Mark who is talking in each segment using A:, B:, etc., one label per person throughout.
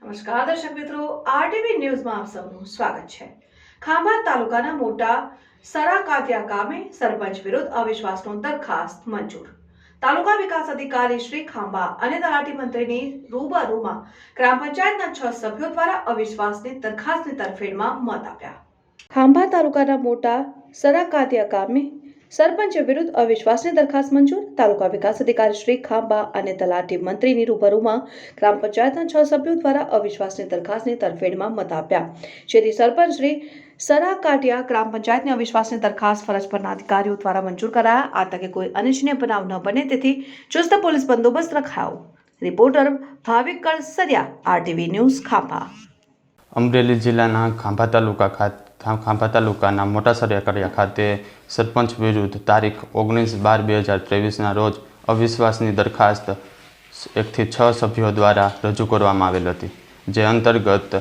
A: નમસ્કાર દર્શક મિત્રો, આરટીવી ન્યૂઝમાં આપ સૌનું સ્વાગત છે। ખાંભા તાલુકાના મોટા સરાકાતિયા ગામે સરપંચ વિરુદ્ધ અવિશ્વાસનો દરખાસ્ત મંજૂર। તાલુકા વિકાસ અધિકારી શ્રી ખાંભા અને તલાટી મંત્રીની રૂબરૂમાં ગ્રામ પંચાયતના 6 સભ્યો દ્વારા અવિશ્વાસની દરખાસ્તની તરફેણમાં મત આપ્યા। ખાંભા તાલુકાના મોટા સરાકાતિયા ગામે સરપંચ વિરુદ્ધ અવિશ્વાસની દરખાસ્ત મંજૂર। તાલુકા વિકાસ અધિકારી શ્રી ખાંભા અને તલાટી મંત્રીની રૂબરૂમાં ગ્રામ પંચાયતના 6 સભ્યો દ્વારા અવિશ્વાસની દરખાસ્તની તરફેણમાં મત આપ્યા, જેથી સરપંચ શ્રી સરાકાટિયા ગ્રામ પંચાયતની અવિશ્વાસની દરખાસ્ત ફરજ પરના અધિકારીઓ દ્વારા મંજૂર કરાયા। આ તકે કોઈ અનિચ્છનીય બનાવ ન બને તેથી ચુસ્ત પોલીસ બંદોબસ્ત રખાયો। રિપોર્ટર ભાવિક કળસરિયા, આરટીવી ન્યૂઝ, ખાંભા।
B: અમરેલી જિલ્લાના ખાંભા તાલુકાના મોટા સરાકાતિયા ખાતે સરપંચ વિરુદ્ધ તારીખ 19/12/2023ના રોજ અવિશ્વાસની દરખાસ્ત 1 થી 6 સભ્યો દ્વારા રજૂ કરવામાં આવેલ હતી, જે અંતર્ગત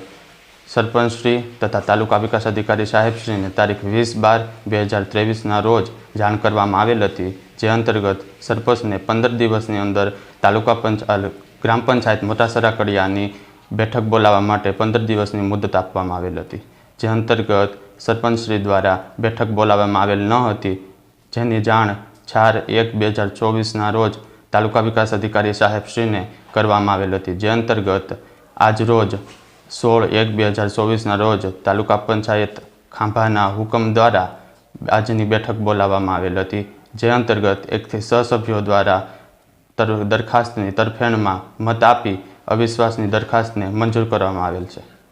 B: સરપંચશ્રી તથા તાલુકા વિકાસ અધિકારી સાહેબશ્રીને તારીખ 20/12/2023ના રોજ જાણ કરવામાં આવેલ હતી, જે અંતર્ગત સરપંચને 15 દિવસની અંદર ગ્રામ પંચાયત મોટા સરાકડિયાની બેઠક બોલાવવા માટે 15 દિવસની મુદત આપવામાં આવેલ હતી, જે અંતર્ગત સરપંચશ્રી દ્વારા બેઠક બોલાવવામાં આવેલ ન હતી, જેની જાણ 4/1/2024ના રોજ તાલુકા વિકાસ અધિકારી સાહેબશ્રીને કરવામાં આવેલ હતી, જે અંતર્ગત આજ રોજ 16/1/2024ના રોજ તાલુકા પંચાયત ખાંભાના હુકમ દ્વારા આજની બેઠક બોલાવવામાં આવેલ હતી, જે અંતર્ગત 1 થી 6 સભ્યો દ્વારા દરખાસ્તની તરફેણમાં મત આપી અવિશ્વાસની દરખાસ્તને મંજૂર કરવામાં આવેલ છે।